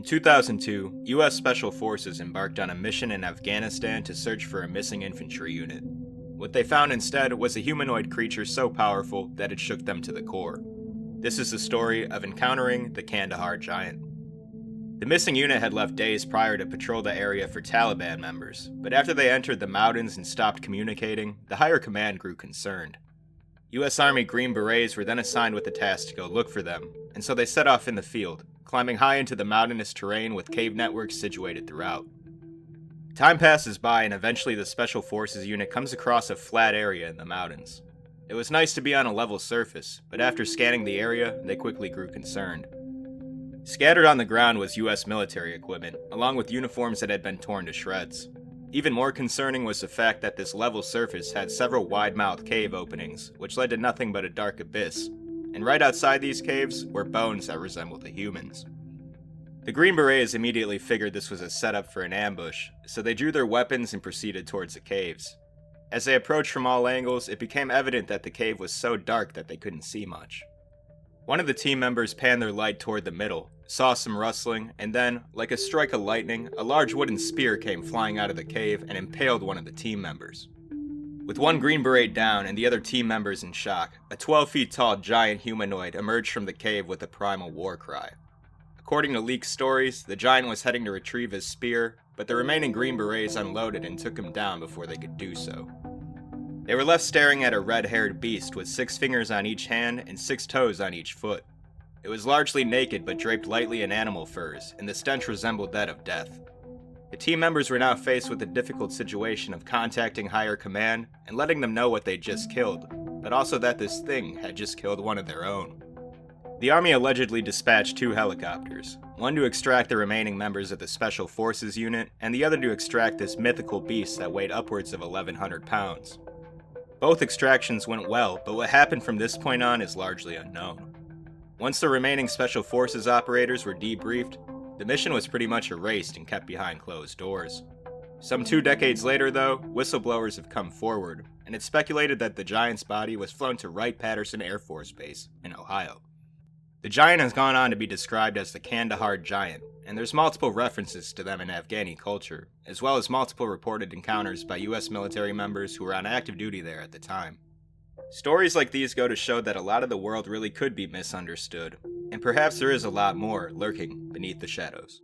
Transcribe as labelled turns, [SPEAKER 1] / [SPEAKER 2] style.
[SPEAKER 1] 2002, U.S. Special Forces embarked on a mission in Afghanistan to search for a missing infantry unit. What they found instead was a humanoid creature so powerful that it shook them to the core. This is the story of encountering the Kandahar Giant. The missing unit had left days prior to patrol the area for Taliban members, but after they entered the mountains and stopped communicating, the higher command grew concerned. U.S. Army Green Berets were then assigned with the task to go look for them, and so they set off in the field, climbing high into the mountainous terrain with cave networks situated throughout. Time passes by and eventually the Special Forces unit comes across a flat area in the mountains. It was nice to be on a level surface, but after scanning the area, they quickly grew concerned. Scattered on the ground was U.S. military equipment, along with uniforms that had been torn to shreds. Even more concerning was the fact that this level surface had several wide-mouthed cave openings, which led to nothing but a dark abyss, and right outside these caves were bones that resembled the humans. The Green Berets immediately figured this was a setup for an ambush, so they drew their weapons and proceeded towards the caves. As they approached from all angles, it became evident that the cave was so dark that they couldn't see much. One of the team members panned their light toward the middle, saw some rustling, and then, like a strike of lightning, a large wooden spear came flying out of the cave and impaled one of the team members. With one Green Beret down and the other team members in shock, a 12 feet tall giant humanoid emerged from the cave with a primal war cry. According to leaked stories, the giant was heading to retrieve his spear, but the remaining Green Berets unloaded and took him down before they could do so. They were left staring at a red-haired beast with 6 fingers on each hand and 6 toes on each foot. It was largely naked but draped lightly in animal furs, and the stench resembled that of death. The team members were now faced with the difficult situation of contacting higher command and letting them know what they'd just killed, but also that this thing had just killed one of their own. The Army allegedly dispatched 2 helicopters, one to extract the remaining members of the Special Forces unit, and the other to extract this mythical beast that weighed upwards of 1,100 pounds. Both extractions went well, but what happened from this point on is largely unknown. Once the remaining Special Forces operators were debriefed, the mission was pretty much erased and kept behind closed doors. Some 2 decades later, though, whistleblowers have come forward, and it's speculated that the Giant's body was flown to Wright-Patterson Air Force Base in Ohio. The Giant has gone on to be described as the Kandahar Giant, and there's multiple references to them in Afghani culture, as well as multiple reported encounters by U.S. military members who were on active duty there at the time. Stories like these go to show that a lot of the world really could be misunderstood, and perhaps there is a lot more lurking beneath the shadows.